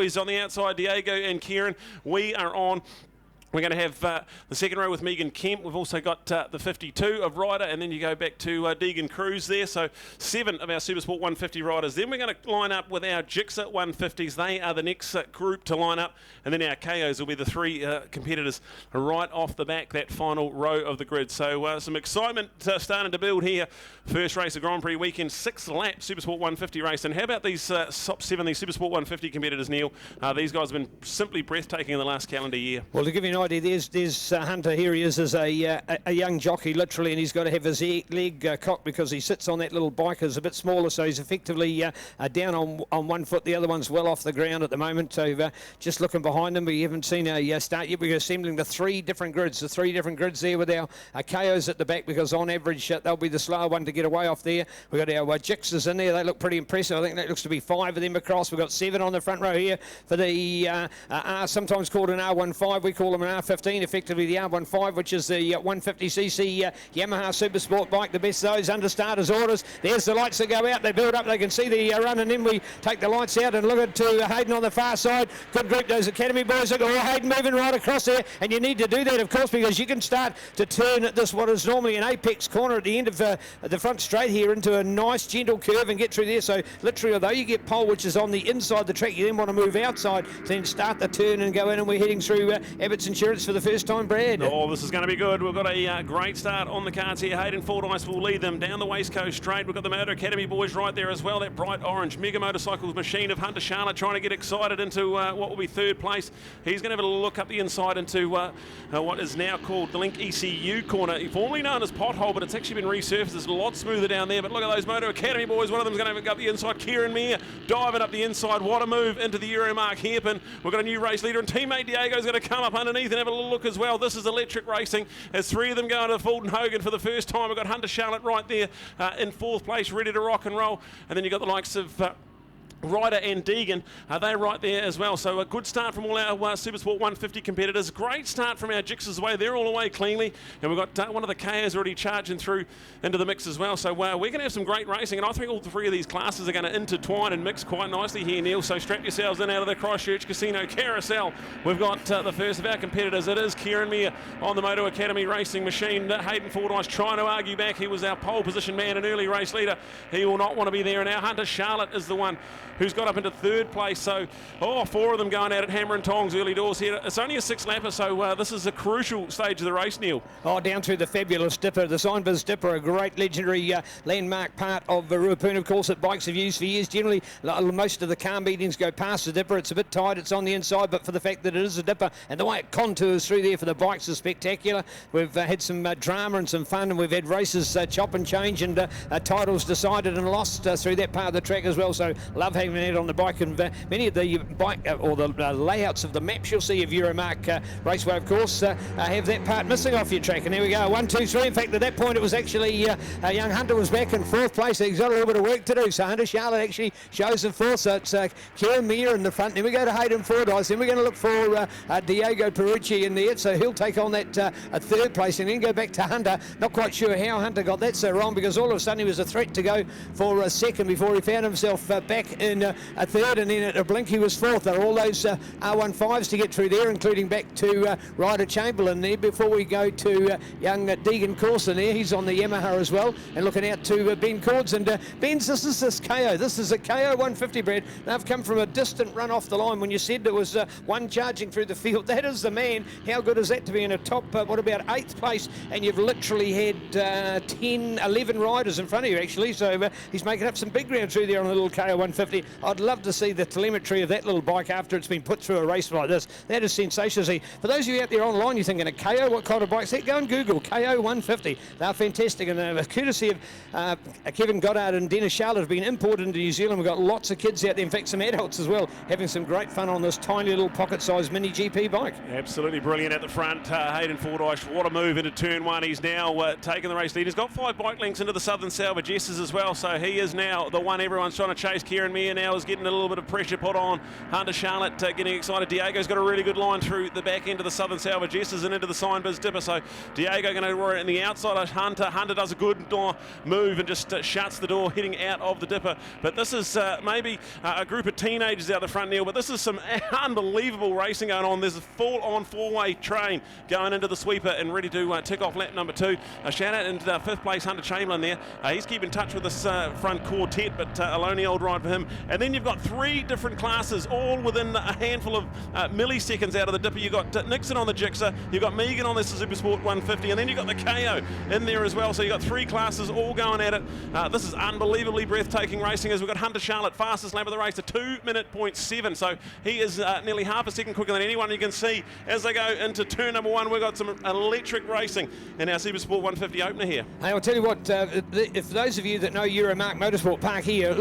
boys on the outside, Diego and Kieran. We are on. We're going to have the second row with Megan Kemp. We've also got the 52 of Ryder, and then you go back to Deegan Cruz there. So 7 of our Supersport 150 riders. Then we're going to line up with our Gicsa 150s. They are the next group to line up. And then our KOs will be the 3 competitors right off the back, that final row of the grid. So some excitement starting to build here. First race of Grand Prix weekend, 6-lap Supersport 150 race. And how about these top 7, these Supersport 150 competitors, Neil? These guys have been simply breathtaking in the last calendar year. Well, to give you an idea, there's Hunter. Here he is as a young jockey, literally, and he's got to have his leg cocked because he sits on that little bike. Is a bit smaller, so he's effectively down on one foot. The other one's well off the ground at the moment. So just looking behind him, we haven't seen a start yet. We're assembling the 3 different grids, there with our KOs at the back, because on average they'll be the slower one to get away off there. We've got our Gixas in there. They look pretty impressive. I think that looks to be 5 of them across. We've got 7 on the front row here for the sometimes called an R15. We call them an R15, effectively the R15, which is the 150cc Yamaha Supersport bike. The best of those under starters orders. There's the lights that go out. They build up. They can see the run, and then we take the lights out and look at Hayden on the far side. Good group, those Academy boys. Look at Hayden moving right across there, and you need to do that, of course, because you can start to turn at this what is normally an apex corner at the end of the front straight here into a nice gentle curve and get through there. So literally, although you get pole, which is on the inside of the track, you then want to move outside to then start the turn and go in, and we're heading through Abbott's Insurance for the first time, Brad. Oh, this is going to be good. We've got a great start on the cards here. Hayden Fordyce will lead them down the Waste Coast straight. We've got the Motor Academy boys right there as well. That bright orange Mega Motorcycles machine of Hunter Charlotte trying to get excited into what will be 3rd place. He's going to have a look up the inside into what is now called the Link ECU corner, formerly known as Pothole, but it's actually been resurfaced. It's a lot smoother down there. But look at those Motor Academy boys. One of them's going to have up the inside. Kieran Meir diving up the inside. What a move into the Euromark hairpin. We've got a new race leader, and teammate Diego's going to come up underneath and have a little look as well. This is electric racing. There's 3 of them going to Fulton Hogan for the first time. We've got Hunter Charlotte right there in 4th place, ready to rock and roll. And then you've got the likes of Ryder and Deegan, they're right there as well. So a good start from all our Supersport 150 competitors. Great start from our Gixas away. They're all away cleanly. And we've got one of the KOs already charging through into the mix as well. So we're going to have some great racing. And I think all 3 of these classes are going to intertwine and mix quite nicely here, Neil. So strap yourselves in out of the Christchurch Casino Carousel. We've got the first of our competitors. It is Kieran Meir on the Moto Academy racing machine. Hayden Fordyce trying to argue back. He was our pole position man, an early race leader. He will not want to be there. And now Hunter Charlotte is the one who's got up into 3rd place. So, 4 of them going out at hammer and tongs early doors here. It's only a 6-lapper, so this is a crucial stage of the race, Neil. Oh, down through the fabulous Dipper, the Signbiz Dipper, a great legendary landmark part of Ruapuna, of course, that bikes have used for years. Generally, most of the car meetings go past the Dipper. It's a bit tight, it's on the inside, but for the fact that it is a Dipper and the way it contours through there for the bikes is spectacular. We've had some drama and some fun, and we've had races chop and change, and titles decided and lost through that part of the track as well. So love having it on the bike, and many of the bike or the layouts of the maps you'll see of Euromark Raceway, of course, have that part missing off your track. And there we go, 1, 2, 3. In fact, at that point it was actually young Hunter was back in 4th place. He's got a little bit of work to do, so Hunter Charlotte actually shows the 4th. So it's Kieran Meir in the front. Then we go to Hayden Fordyce. Then we're going to look for Diego Perucci in there, so he'll take on that 3rd place, and then go back to Hunter. Not quite sure how Hunter got that so wrong, because all of a sudden he was a threat to go for a 2nd before he found himself back in a 3rd, and then at a blink he was 4th. There are all those R15s to get through there, including back to Ryder Chamberlain there before we go to young Deegan Corson there. He's on the Yamaha as well, and looking out to Ben Cords. And Ben's, this is this KO. This is a KO 150, Brad. They've come from a distant run off the line. When you said there was one charging through the field, that is the man. How good is that to be in a top, what about 8th place, and you've literally had 10, 11 riders in front of you actually. So he's making up some big ground through there on a little KO 150. I'd love to see the telemetry of that little bike after it's been put through a race like this. That is sensational. See, for those of you out there online, you're thinking a KO, what kind of bike's that? Go and Google KO 150. They're fantastic, and they're courtesy of Kevin Goddard and Dennis Charlotte have been imported into New Zealand. We've got lots of kids out there, in fact some adults as well, having some great fun on this tiny little pocket-sized mini GP bike. Absolutely brilliant at the front. Hayden Fordyce, what a move into turn 1. He's now taken the race lead. He's got 5 bike links into the Southern Salvage S's as well, so he is now the one everyone's trying to chase. Kieran Meir here now is getting a little bit of pressure put on. Hunter Charlotte getting excited. Diego's got a really good line through the back end of the Southern Salvage Ss and into the Signbiz Dipper. So Diego going to roar in the outside of Hunter. Hunter does a good move and just shuts the door heading out of the Dipper. But this is maybe a group of teenagers out the front, Neil, but this is some unbelievable racing going on. There's a full-on four-way train going into the sweeper and ready to tick off lap number 2. A shout out into 5th place Hunter Chamberlain there. He's keeping touch with this front quartet, but a lonely old ride for him. And then you've got 3 different classes, all within a handful of milliseconds out of the Dipper. You've got Nixon on the Gixxer, you've got Megan on the Super Sport 150, and then you've got the KO in there as well. So you've got 3 classes all going at it. This is unbelievably breathtaking racing as we've got Hunter Charlotte, fastest lap of the race, a 2:07. So he is nearly half a second quicker than anyone. You can see as they go into turn number 1, we've got some electric racing in our Super Sport 150 opener here. Hey, I'll tell you what, if those of you that know Euromark Motorsport Park here,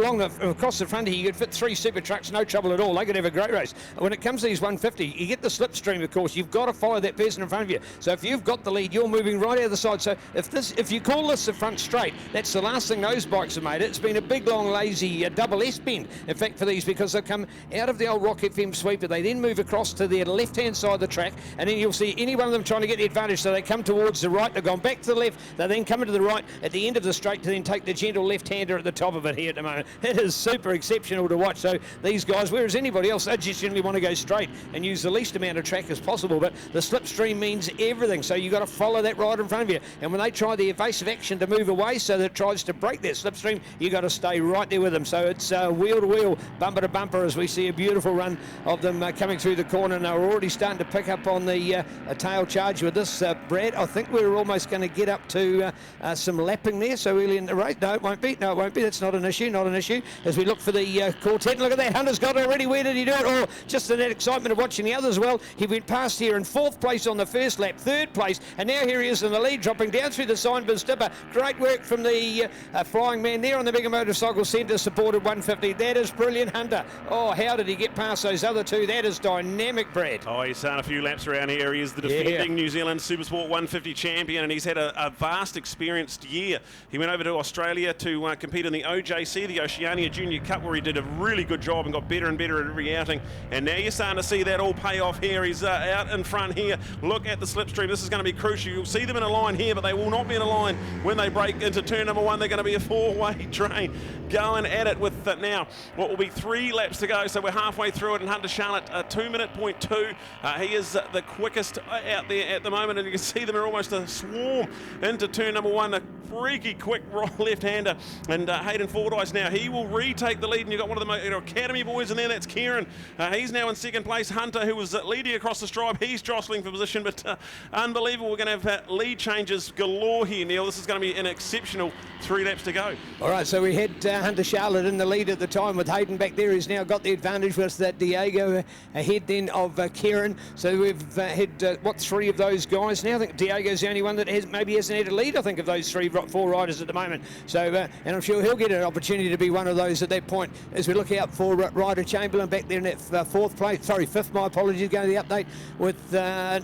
across the front here, you could fit 3 super trucks, no trouble at all. They could have a great race. When it comes to these 150, you get the slipstream, of course. You've got to follow that person in front of you. So if you've got the lead, you're moving right out of the side. So if you call this the front straight, that's the last thing those bikes have made. It's been a big, long, lazy double S bend, in fact, for these, because they come out of the old Rock FM sweeper. They then move across to the left-hand side of the track, and then you'll see any one of them trying to get the advantage. So they come towards the right, they've gone back to the left, they then come into the right at the end of the straight to then take the gentle left-hander at the top of it here at the moment. It is super exceptional to watch. So these guys, whereas anybody else, they just generally want to go straight and use the least amount of track as possible, but the slipstream means everything. So you've got to follow that rider in front of you. And when they try the evasive action to move away so that it tries to break that slipstream, you've got to stay right there with them. So it's wheel to wheel, bumper to bumper, as we see a beautiful run of them coming through the corner. And they're already starting to pick up on the tail charge with this, Brad. I think we're almost going to get up to some lapping there. So early in the race, no, it won't be. No, it won't be. That's not an issue. Not an issue. As we look for the quartet, look at that. Hunter's got it already. Where did he do it? Oh, just in that excitement of watching the others. Well, he went past here in 4th place on the first lap, 3rd place, and now here he is in the lead, dropping down through the Signbiz Dipper. Great work from the flying man there on the Bigger Motorcycle Centre supported 150. That is brilliant, Hunter. Oh, how did he get past those other 2? That is dynamic, Brad. Oh, he's done a few laps around here. He is the defending New Zealand Super Sport 150 champion, and he's had a vast, experienced year. He went over to Australia to compete in the OJC, the Oceania Junior Cup, where he did a really good job and got better and better at every outing. And now you're starting to see that all pay off here. He's out in front here. Look at the slipstream. This is going to be crucial. You'll see them in a line here, but they will not be in a line when they break into turn number 1. They're going to be a 4-way train going at it with now what will be 3 laps to go. So we're halfway through it, and Hunter Charlotte, 2:02. He is the quickest out there at the moment, and you can see them are almost a swarm into turn number 1. A freaky quick left-hander, and Hayden Fordyce now, he will retake the lead, and you've got one of the Academy boys in there, that's Kieran. He's now in 2nd place. Hunter, who was leading across the stripe, he's jostling for position, but unbelievable. We're going to have lead changes galore here, Neil. This is going to be an exceptional 3 laps to go. All right, so we had Hunter Charlotte in the lead at the time with Hayden back there, who's now got the advantage with that Diego ahead then of Kieran. So we've had, 3 of those guys now. I think Diego's the only one that maybe hasn't had a lead, I think, of those 4 riders at the moment. So, and I'm sure he'll get an opportunity to be one of those at that point as we look out for Ryder Chamberlain back there in that 5th, my apologies, going to the update with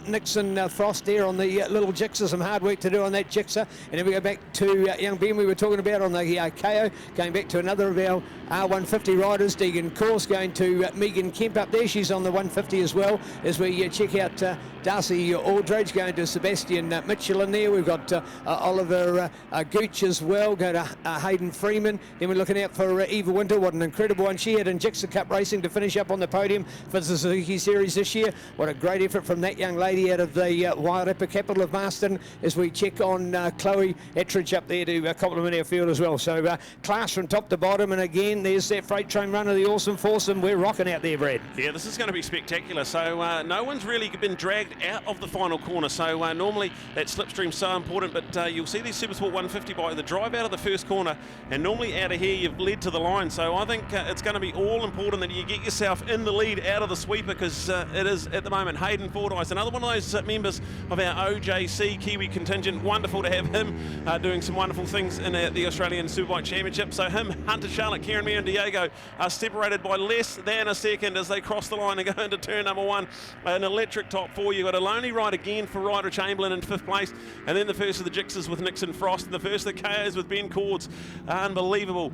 Nixon Frost there on the little Gixxer. Some hard work to do on that Gixxer. And then we go back to young Ben we were talking about on the KO, going back to another of our R150 riders, Deegan Course, going to Megan Kemp up there. She's on the 150 as well, as we check out Darcy Aldridge going to Sebastian Mitchell in there. We've got Oliver Gooch as well, go to Hayden Freeman. Then we're looking out for Eva Winter. What an incredible one she had in Gixxer Cup racing to finish up on the podium for the Suzuki Series this year. What a great effort from that young lady out of the Wairarapa capital of Marston, as we check on Chloe Ettridge up there to compliment our field as well. So class from top to bottom, and again there's that freight train run of the Awesome Foursome. We're rocking out there, Brad. Yeah, this is going to be spectacular. So no one's really been dragged out of the final corner. So normally that slipstream's so important, but you'll see these Super Sport 150 bikes, the drive out of the first corner, and normally out of here you've led to the line. So I think it's going to be all important that you get yourself in the lead out of the sweeper, because it is at the moment Hayden Fordyce, another one of those members of our OJC Kiwi contingent. Wonderful to have him doing some wonderful things in the Australian Superbike Championship. So him, Hunter Charlotte, Kieran Academy and Diego are separated by less than a second as they cross the line and go into turn number 1. An electric top 4. You've got a lonely ride again for Ryder Chamberlain in 5th place, and then the first of the Gixers with Nixon Frost, and the first of the KOs with Ben Cords. Unbelievable.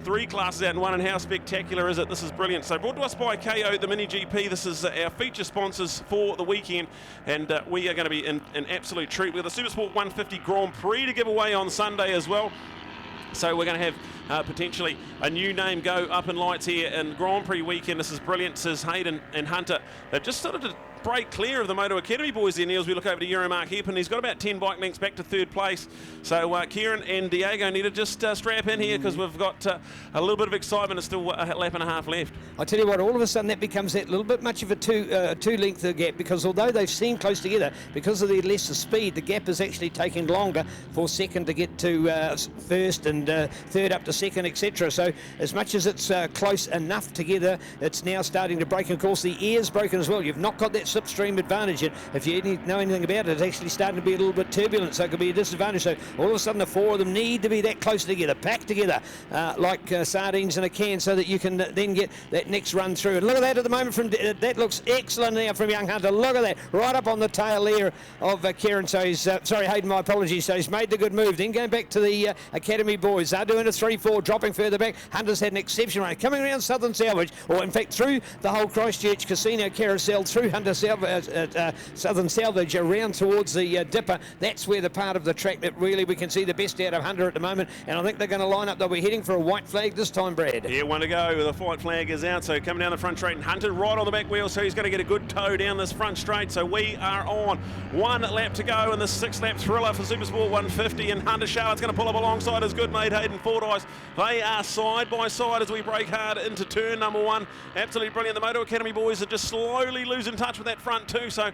3 classes out in 1, and how spectacular is it? This is brilliant. So brought to us by KO, the Mini GP. This is our feature sponsors for the weekend, and we are going to be in an absolute treat. We've got the Supersport 150 Grand Prix to give away on Sunday as well. So we're going to have potentially a new name go up in lights here in Grand Prix weekend. This is brilliant, says Hayden and Hunter. They've just started to break clear of the Moto Academy boys there, Neil, as we look over to Euromark Heppen. He's got about 10 bike lengths back to 3rd place. So Kieran and Diego need to just strap in here because we've got a little bit of excitement. It's still a lap and a half left. I tell you what, all of a sudden that becomes that little bit much of a two-length gap, because although they've seemed close together, because of their lesser speed, the gap is actually taking longer for second to get to first, and third up to second, etc. So as much as it's close enough together, it's now starting to break. Of course, the air's broken as well. You've not got that slipstream advantage yet. If you know anything about it, it's actually starting to be a little bit turbulent, so it could be a disadvantage. So all of a sudden the 4 of them need to be that close together, packed together like sardines in a can, so that you can then get that next run through. And look at that at the moment. From that looks excellent now from young Hunter. Look at that, right up on the tail there of Kieran. So he's sorry, Hayden, my apologies. So he's made the good move. Then going back to the Academy boys, they're doing a 3-4, dropping further back. Hunter's had an exceptional run coming around Southern Salvage, or in fact through the whole Christchurch Casino Carousel, through Hunter Southern Salvage around towards the Dipper. That's where the part of the track that really we can see the best out of Hunter at the moment, and I think they're going to line up. They'll be heading for a white flag this time, Brad. Yeah, 1 to go. The white flag is out, so coming down the front straight, and Hunter right on the back wheel, so he's going to get a good tow down this front straight. So we are on 1 lap to go in the 6th lap thriller for Supersport 150, and Hunter Charlotte's going to pull up alongside his good mate Hayden Fordyce. They are side by side as we break hard into turn number 1. Absolutely brilliant. The Moto Academy boys are just slowly losing touch with that front too. So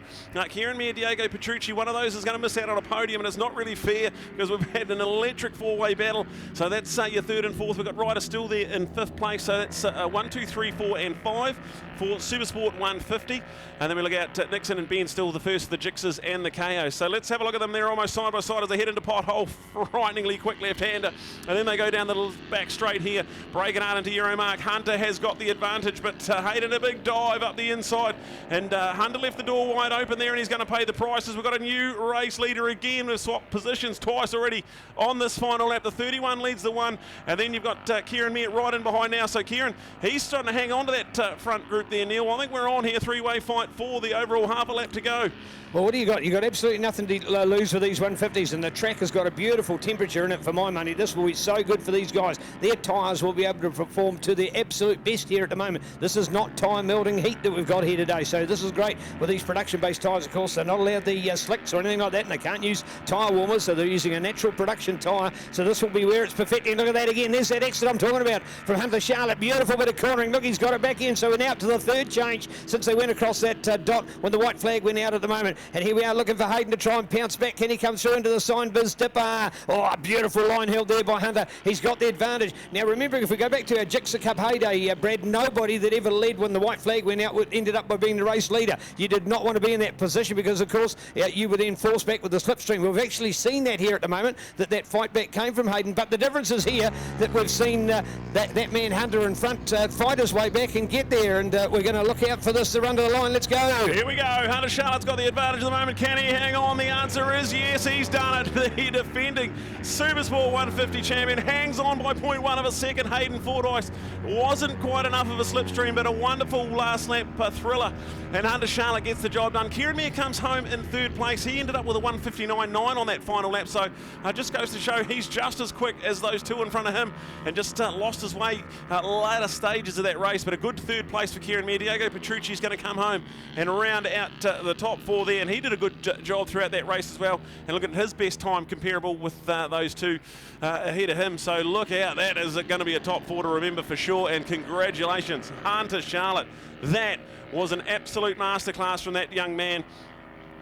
Kieran Mir, Diego Petrucci, one of those is going to miss out on a podium, and it's not really fair because we've had an electric 4-way battle. So that's your 3rd and 4th. We've got Ryder still there in 5th place. So that's 1, 2, 3, 4 and 5 for Supersport 150. And then we look at Nixon and Ben still the first of the Gixers and the KO. So let's have a look at them. They're almost side by side as they head into pothole. Frighteningly quick left-hander. And then they go down the back straight here, breaking out into Euromark. Hunter has got the advantage, but Hayden a big dive up the inside. And Hunter left the door wide open there, and he's going to pay the prices. We've got a new race leader again. We've swapped positions twice already on this final lap. The 31 leads the 1, and then you've got Kieran Mir right in behind now. So Kieran, he's starting to hang on to that front group there, Neil. I think we're on here, 3-way fight for the overall half a lap to go. Well, what do you got? You've got absolutely nothing to lose with these 150s, and the track has got a beautiful temperature in it for my money. This will be so good for these guys. Their tyres will be able to perform to their absolute best here at the moment. This is not tyre melting heat that we've got here today, so this is great with these production-based tyres. Of course, they're not allowed the slicks or anything like that, and they can't use tyre warmers, so they're using a natural production tyre. So this will be where it's perfecting. Look at that again. There's that exit I'm talking about from Hunter Charlotte. Beautiful bit of cornering. Look, he's got it back in, so we're now to the 3rd change since they went across that dot when the white flag went out at the moment. And here we are looking for Hayden to try and pounce back. Can he come through into the sign Biz Dipper? Oh, a beautiful line held there by Hunter. He's got the advantage. Now, remembering, if we go back to our Gixer Cup heyday, Brad, nobody that ever led when the white flag went out ended up by being the race leader. You did not want to be in that position because, of course, you were then forced back with the slipstream. We've actually seen that here at the moment, that fight back came from Hayden. But the difference is here that we've seen that man Hunter in front fight his way back and get there. And we're going to look out for this to run to the line. Let's go. Here we go. Hunter Charlotte's got the advantage at the moment. Can he hang on? The answer is yes, he's done it. The defending Supersport 150 champion hangs on by 0.1 of a second. Hayden Fordyce wasn't quite enough of a slipstream, but a wonderful last lap thriller. And Hunter Charlotte gets the job done. Kieran Mir comes home in 3rd place. He ended up with a 1:59.9 on that final lap, so just goes to show he's just as quick as those two in front of him, and just lost his way later stages of that race. But a good 3rd place for Kieran Mir. Diego Petrucci's going to come home and round out the top 4 there, and he did a good job throughout that race as well. And look at his best time comparable with those two ahead of him. So look out, that is going to be a top 4 to remember for sure. And congratulations, Hunter Charlotte. That was an absolute masterclass from that young man.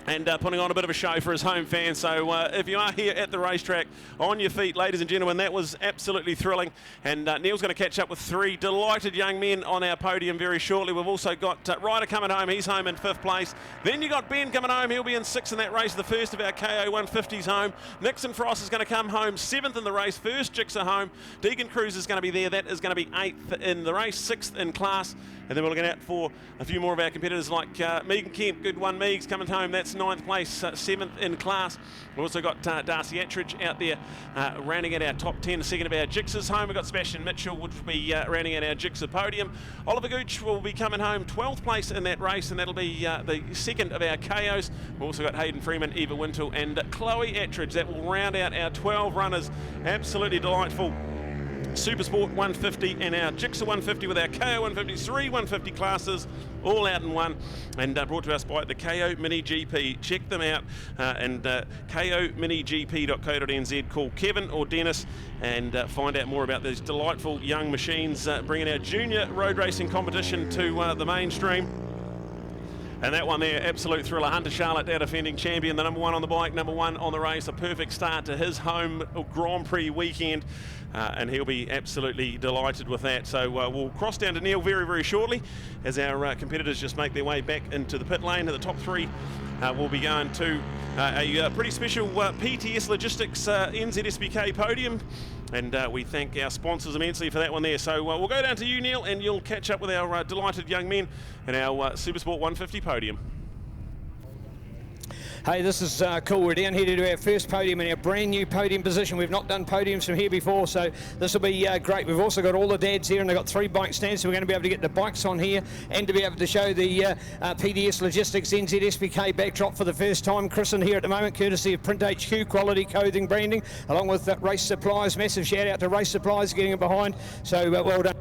and putting on a bit of a show for his home fans. So if you are here at the racetrack, on your feet, ladies and gentlemen, that was absolutely thrilling. And Neil's going to catch up with 3 delighted young men on our podium very shortly. We've also got Ryder coming home. He's home in 5th place. Then you got Ben coming home. He'll be in 6th in that race, the first of our KO 150s home. Nixon Frost is going to come home 7th in the race. First Jigsaw home. Deegan Cruz is going to be there. That is going to be 8th in the race, 6th in class. And then we're looking out for a few more of our competitors like Megan Kemp, good one. Meeg's coming home. That's 9th place, 7th in class. We've also got Darcy Attridge out there rounding out our top 10. The second of our Jigsaws home. We've got Sebastian Mitchell, which will be rounding out our Jigsaw podium. Oliver Gooch will be coming home 12th place in that race, and that'll be the second of our KOs. We've also got Hayden Freeman, Eva Wintle, and Chloe Attridge. That will round out our 12 runners. Absolutely delightful Super Sport 150 and our Jigsaw 150 with our KO 150s, 3 150 classes, all out in one, and brought to us by the KO Mini GP. Check them out and kominigp.co.nz. Call Kevin or Dennis and find out more about these delightful young machines bringing our junior road racing competition to the mainstream. And that one there, absolute thriller. Hunter Charlotte, our defending champion, the #1 on the bike, #1 on the race. A perfect start to his home Grand Prix weekend. And he'll be absolutely delighted with that. So we'll cross down to Neil very, very shortly as our competitors just make their way back into the pit lane. And the top 3 will be going to a pretty special PTS Logistics Nzsbk podium. And we thank our sponsors immensely for that one there. So we'll go down to you, Neil, and you'll catch up with our delighted young men in our Supersport 150 podium. Hey, this is cool. We're down here to do our first podium in our brand new podium position. We've not done podiums from here before, so this will be great. We've also got all the dads here, and they've got 3 bike stands, so we're going to be able to get the bikes on here and to be able to show the PDS Logistics NZSBK backdrop for the first time. Christened here at the moment, courtesy of Print HQ, quality clothing branding, along with Race Supplies. Massive shout out to Race Supplies getting it behind. So well done.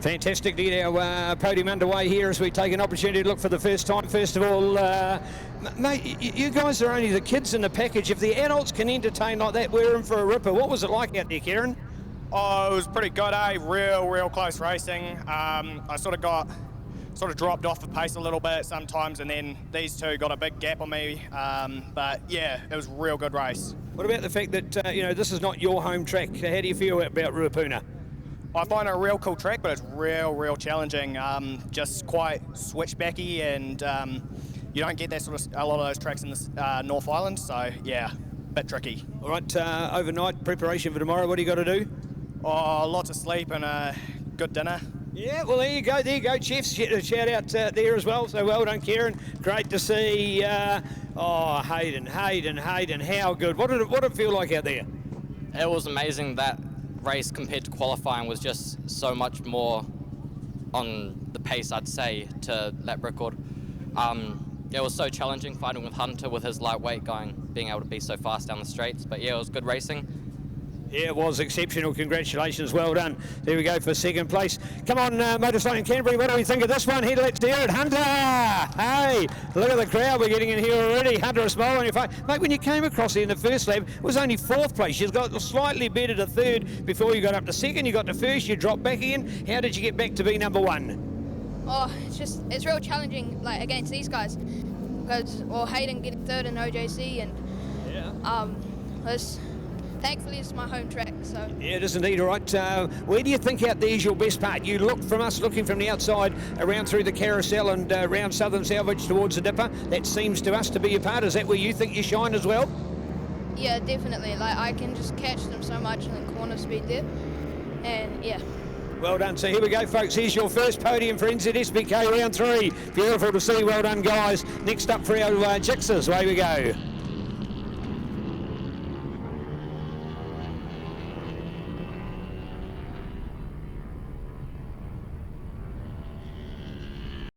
Fantastic to get our podium underway here as we take an opportunity to look for the first time. First of all, mate, you guys are only the kids in the package. If the adults can entertain like that, we're in for a ripper. What was it like out there, Kieran? Oh, it was pretty good, eh? Real close racing. I sort of dropped off the pace a little bit sometimes, and then these two got a big gap on me. But yeah, it was a real good race. What about the fact that you know, this is not your home track? How do you feel about Ruapuna? I find it a real cool track, but it's real challenging. Just quite switchbacky, and you don't get that sort of a lot of those tracks in the North Island. So yeah, a bit tricky. All right, overnight preparation for tomorrow. What do you got to do? Oh, lots of sleep and a good dinner. Yeah, well, there you go, Chiefs. Shout out there as well. So well done, Kieran. Great to see. Hayden, how good. What did it feel like out there? It was amazing. That race compared to qualifying was just so much more on the pace, I'd say, to that record. It was so challenging fighting with Hunter with his lightweight being able to be so fast down the straights. But yeah, it was good racing. Yeah, it was exceptional. Congratulations, well done. There we go for second place. Come on, Motorcycling Canterbury, what do we think of this one? Here, let's hear it. Hunter! Hey, look at the crowd we're getting in here already. Hunter, a smile on your face. Mate, when you came across here in the first lap, it was only 4th place. You got slightly better to 3rd before you got up to 2nd. You got to 1st, you dropped back again. How did you get back to be #1? Oh, it's real challenging, like, against these guys. Because, well, Hayden getting 3rd in OJC, and thankfully it's my home track, so So Yeah, it is indeed. All right. Where do you think out there is your best part? You look from us looking from the outside around through the carousel and around Southern Salvage towards the Dipper. That seems to us to be your part. Is that where you think you shine as well? yeah, definitely. Like I can just catch them so much in the corner speed there, and yeah. Well done. So here we go, folks. Here's your first podium for Nzsbk round 3. Beautiful to see. Well done, guys. Next up for our Jixers. Away we go.